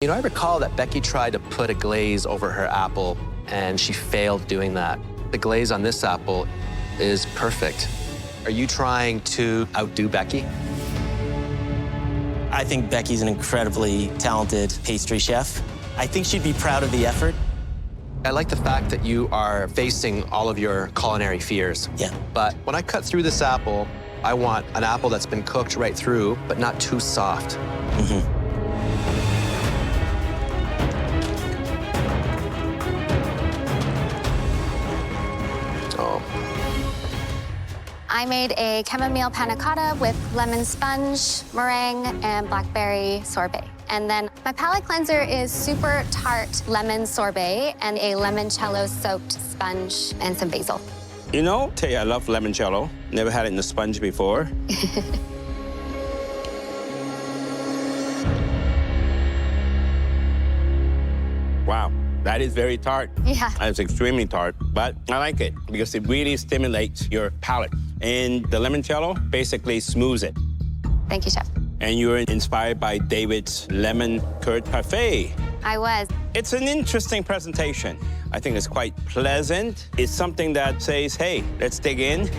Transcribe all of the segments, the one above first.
You know, I recall that Becky tried to put a glaze over her apple, and she failed doing that. The glaze on this apple is perfect. Are you trying to outdo Becky? I think Becky's an incredibly talented pastry chef. I think she'd be proud of the effort. I like the fact that you are facing all of your culinary fears. Yeah. But when I cut through this apple, I want an apple that's been cooked right through, but not too soft. Mm-hmm. Oh. I made a chamomile panna cotta with lemon sponge, meringue, and blackberry sorbet. And then my palate cleanser is super tart lemon sorbet and a limoncello soaked sponge and some basil. You know, tell you, I love limoncello. Never had it in the sponge before. Wow, that is very tart. Yeah. It's extremely tart, but I like it because it really stimulates your palate. And the limoncello basically smooths it. Thank you, Chef. And you were inspired by David's lemon curd parfait. I was. It's an interesting presentation. I think it's quite pleasant. It's something that says, hey, let's dig in.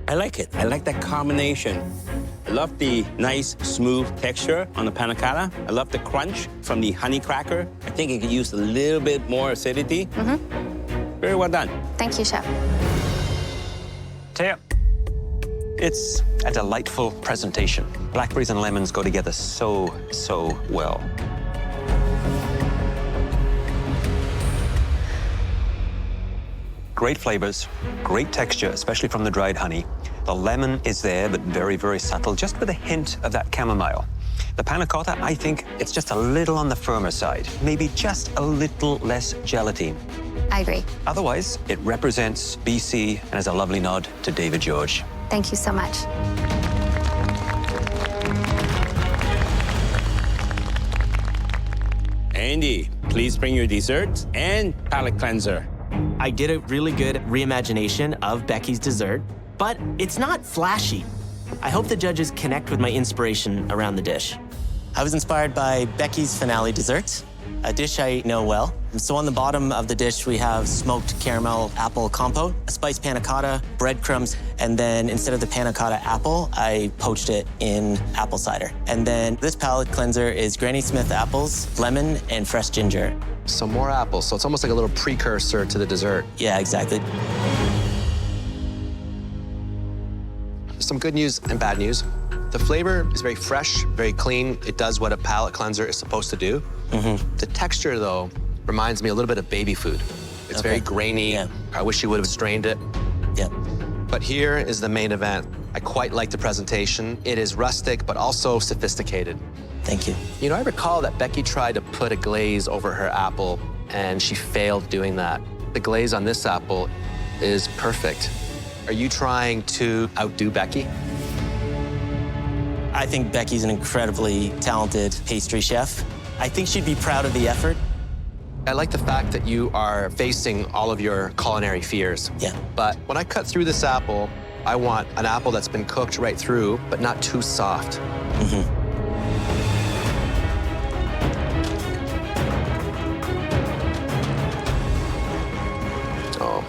I like it. I like that combination. I love the nice, smooth texture on the panna cotta. I love the crunch from the honey cracker. I think it could use a little bit more acidity. Mm-hmm. Very well done. Thank you, Chef. Taya, it's a delightful presentation. Blackberries and lemons go together so well. Great flavors, great texture, especially from the dried honey. The lemon is there, but very subtle, just with a hint of that chamomile. The panna cotta, I think it's just a little on the firmer side, maybe just a little less gelatine. I agree. Otherwise, it represents BC and is a lovely nod to David George. Thank you so much. Andy, please bring your dessert and palate cleanser. I did a really good reimagination of Becky's dessert, but it's not flashy. I hope the judges connect with my inspiration around the dish. I was inspired by Becky's finale dessert, a dish I know well. So on the bottom of the dish, we have smoked caramel apple compote, a spiced panna cotta, breadcrumbs, and then instead of the panna cotta apple, I poached it in apple cider. And then this palate cleanser is Granny Smith apples, lemon, and fresh ginger. Some more apples, so it's almost like a little precursor to the dessert. Yeah, exactly. Some good news and bad news. The flavor is very fresh, very clean. It does what a palate cleanser is supposed to do. Mm-hmm. The texture, though, reminds me a little bit of baby food. It's very grainy. Yeah. I wish you would have strained it. Yeah. But here is the main event. I quite like the presentation. It is rustic, but also sophisticated. Thank you. You know, I recall that Becky tried to put a glaze over her apple, and she failed doing that. The glaze on this apple is perfect. Are you trying to outdo Becky? I think Becky's an incredibly talented pastry chef. I think she'd be proud of the effort. I like the fact that you are facing all of your culinary fears. Yeah. But when I cut through this apple, I want an apple that's been cooked right through, but not too soft. Mm-hmm. Oh.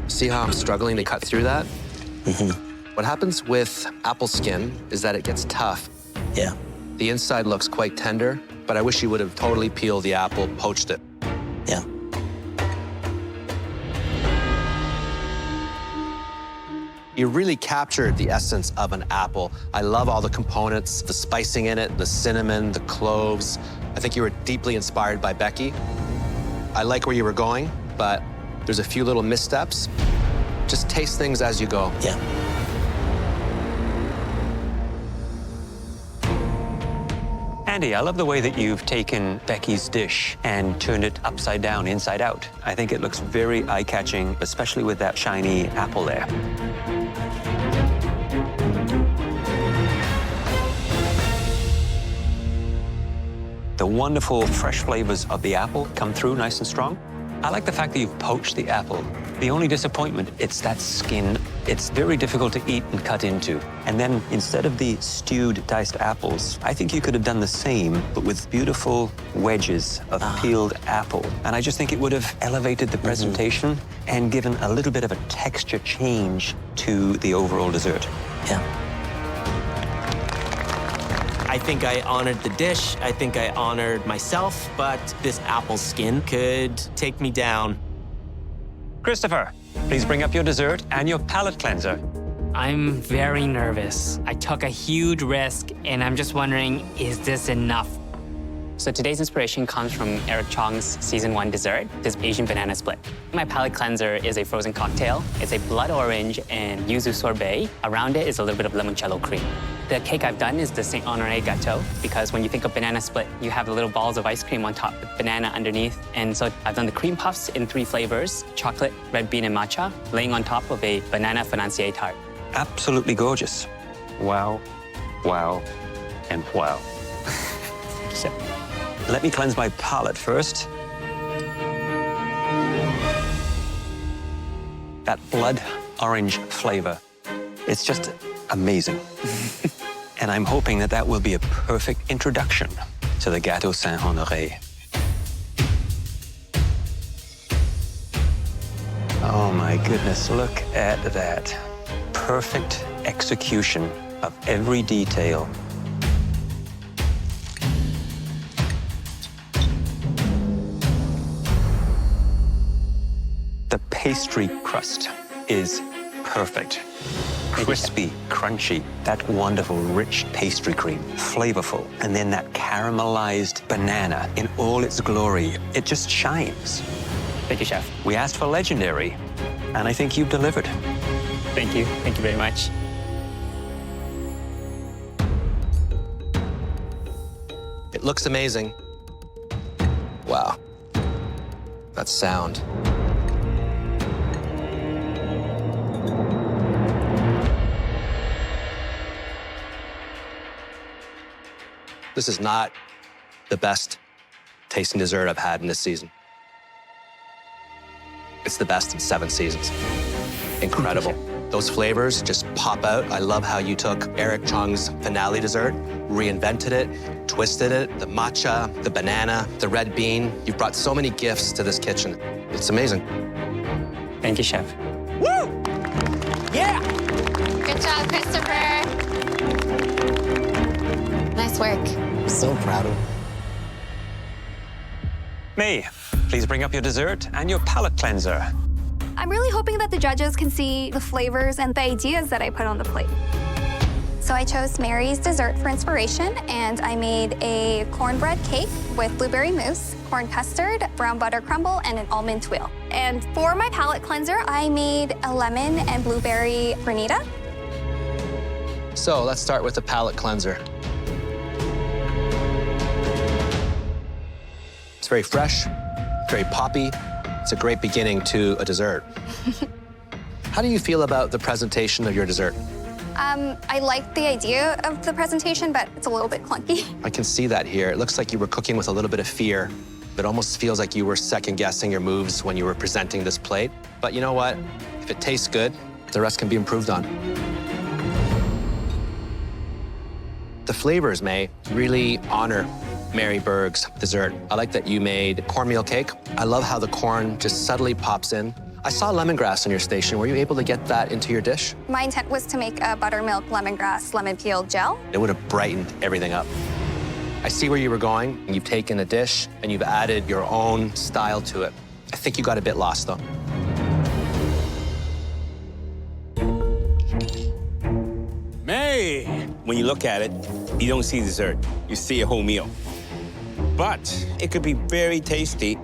See how I'm struggling to cut through that? Mm-hmm. What happens with apple skin is that it gets tough. Yeah. The inside looks quite tender, but I wish you would have totally peeled the apple, poached it. Yeah. You really captured the essence of an apple. I love all the components, the spicing in it, the cinnamon, the cloves. I think you were deeply inspired by Becky. I like where you were going, but there's a few little missteps. Just taste things as you go. Yeah. Andy, I love the way that you've taken Becky's dish and turned it upside down, inside out. I think it looks very eye-catching, especially with that shiny apple there. The wonderful fresh flavors of the apple come through nice and strong. I like the fact that you've poached the apple. The only disappointment, it's that skin. It's very difficult to eat and cut into. And then instead of the stewed diced apples, I think you could have done the same, but with beautiful wedges of peeled apple. And I just think it would have elevated the presentation and given a little bit of a texture change to the overall dessert. Yeah. I think I honored the dish. I think I honored myself, but this apple skin could take me down. Christopher, please bring up your dessert and your palate cleanser. I'm very nervous. I took a huge risk, and I'm just wondering, is this enough? So today's inspiration comes from Eric Chong's Season 1 dessert, this Asian banana split. My palate cleanser is a frozen cocktail. It's a blood orange and yuzu sorbet. Around it is a little bit of limoncello cream. The cake I've done is the Saint Honoré gâteau, because when you think of banana split, you have the little balls of ice cream on top with banana underneath. And so I've done the cream puffs in 3 flavors, chocolate, red bean, and matcha, laying on top of a banana financier tart. Absolutely gorgeous. Wow, wow, and wow. Let me cleanse my palate first. That blood orange flavor, it's just amazing. And I'm hoping that that will be a perfect introduction to the Gâteau Saint Honoré. Oh my goodness, look at that. Perfect execution of every detail. The pastry crust is perfect. Crispy, crunchy, that wonderful, rich pastry cream, flavorful, and then that caramelized banana in all its glory. It just shines. Thank you, Chef. We asked for legendary, and I think you've delivered. Thank you. Thank you very much. It looks amazing. Wow. That sound. This is not the best tasting dessert I've had in this season. It's the best in 7 seasons. Incredible. Those flavors just pop out. I love how you took Eric Chong's finale dessert, reinvented it, twisted it, the matcha, the banana, the red bean. You've brought so many gifts to this kitchen. It's amazing. Thank you, Chef. Woo! Yeah! Good job, Christopher. Nice work. I'm so proud of you. May, please bring up your dessert and your palate cleanser. I'm really hoping that the judges can see the flavors and the ideas that I put on the plate. So I chose Mary's dessert for inspiration, and I made a cornbread cake with blueberry mousse, corn custard, brown butter crumble, and an almond tuile. And for my palate cleanser, I made a lemon and blueberry granita. So let's start with the palate cleanser. It's very fresh, very poppy. It's a great beginning to a dessert. How do you feel about the presentation of your dessert? I like the idea of the presentation, but it's a little bit clunky. I can see that here. It looks like you were cooking with a little bit of fear. It almost feels like you were second-guessing your moves when you were presenting this plate. But you know what? If it tastes good, the rest can be improved on. The flavors, May, really honor Mary Berg's dessert. I like that you made cornmeal cake. I love how the corn just subtly pops in. I saw lemongrass on your station. Were you able to get that into your dish? My intent was to make a buttermilk lemongrass lemon peel gel. It would have brightened everything up. I see where you were going. You've taken a dish and you've added your own style to it. I think you got a bit lost, though. May! When you look at it, you don't see dessert. You see a whole meal. But it could be very tasty.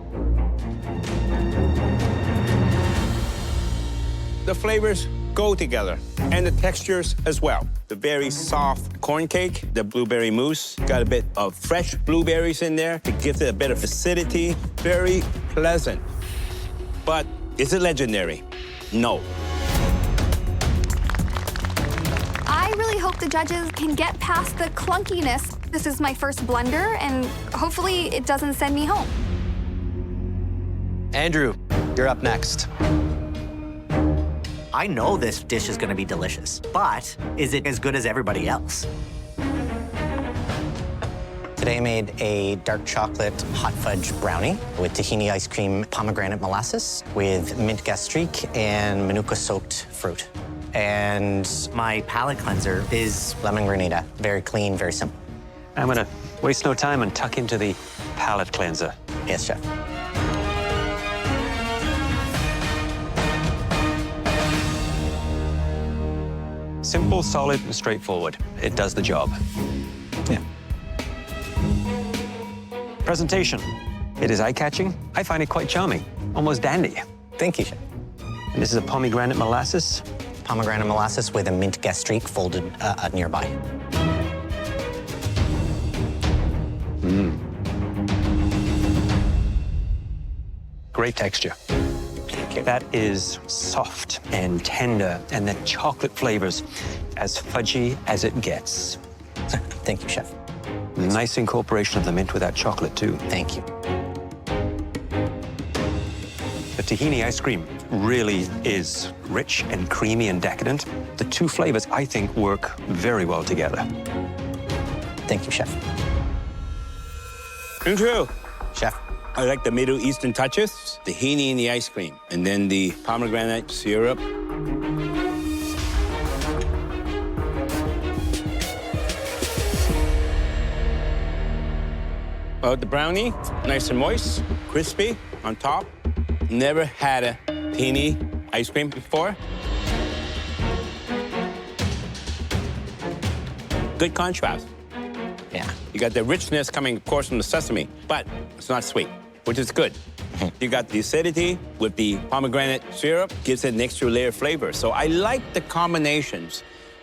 The flavors go together, and the textures as well. The very soft corn cake, the blueberry mousse, got a bit of fresh blueberries in there to give it a bit of acidity. Very pleasant. But is it legendary? No. I really hope the judges can get past the clunkiness. This is my first blunder, and hopefully it doesn't send me home. Andrew, you're up next. I know this dish is gonna be delicious, but is it as good as everybody else? Today I made a dark chocolate hot fudge brownie with tahini ice cream, pomegranate molasses, with mint gastrique and manuka-soaked fruit. And My palate cleanser is lemon granita. Very clean, very simple. I'm gonna waste no time and tuck into the palate cleanser. Yes, chef. Simple, solid, and straightforward. It does the job. Yeah. Presentation. It is eye-catching. I find it quite charming, almost dandy. Thank you, chef. And this is a pomegranate molasses. Pomegranate molasses with a mint gastrique folded nearby. Great texture. Thank you. That is soft and tender, and the chocolate flavors as fudgy as it gets. Thank you, chef. Nice incorporation of the mint with that chocolate, too. Thank you. The tahini ice cream really is rich and creamy and decadent. The two flavors, I think, work very well together. Thank you, chef. Andrew, Chef. I like the Middle Eastern touches, the tahini in the ice cream, and then the pomegranate syrup. The brownie, nice and moist, crispy on top. Never had a tahini ice cream before. Good contrast. Yeah. You got the richness coming, of course, from the sesame, but it's not sweet, which is good. You got the acidity with the pomegranate syrup, gives it an extra layer of flavor. So I like the combinations.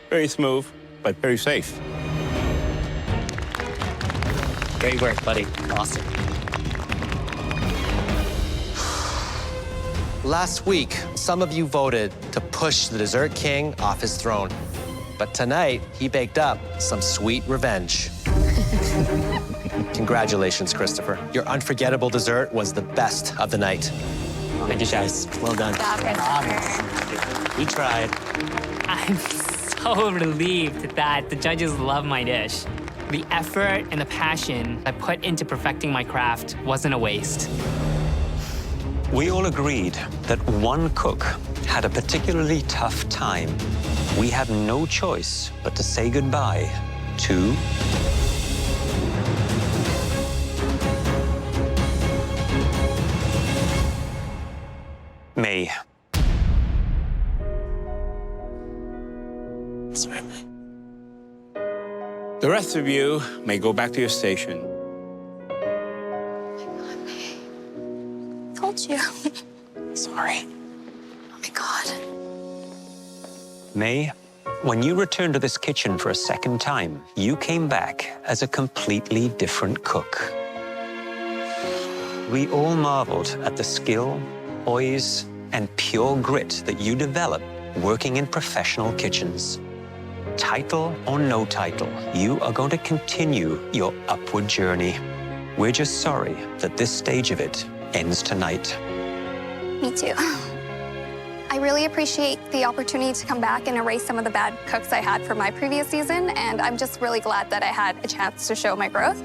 Very smooth, but very safe. great work, buddy. Awesome. Last week, some of you voted to push the dessert king off his throne. But tonight, he baked up some sweet revenge. Congratulations, Christopher. Your unforgettable dessert was the best of the night. Thank you, guys. Well done. We tried. I'm so relieved that the judges love my dish. The effort and the passion I put into perfecting my craft wasn't a waste. We all agreed that one cook had a particularly tough time. We had no choice but to say goodbye to May. The rest of you may go back to your station. Told you. Sorry. Oh my God. May, when you returned to this kitchen for a second time, you came back as a completely different cook. We all marveled at the skill, poise, and pure grit that you develop working in professional kitchens. Title or no title, you are going to continue your upward journey. We're just sorry that this stage of it ends tonight. Me too. I really appreciate the opportunity to come back and erase some of the bad cooks I had from my previous season, and I'm just really glad that I had a chance to show my growth.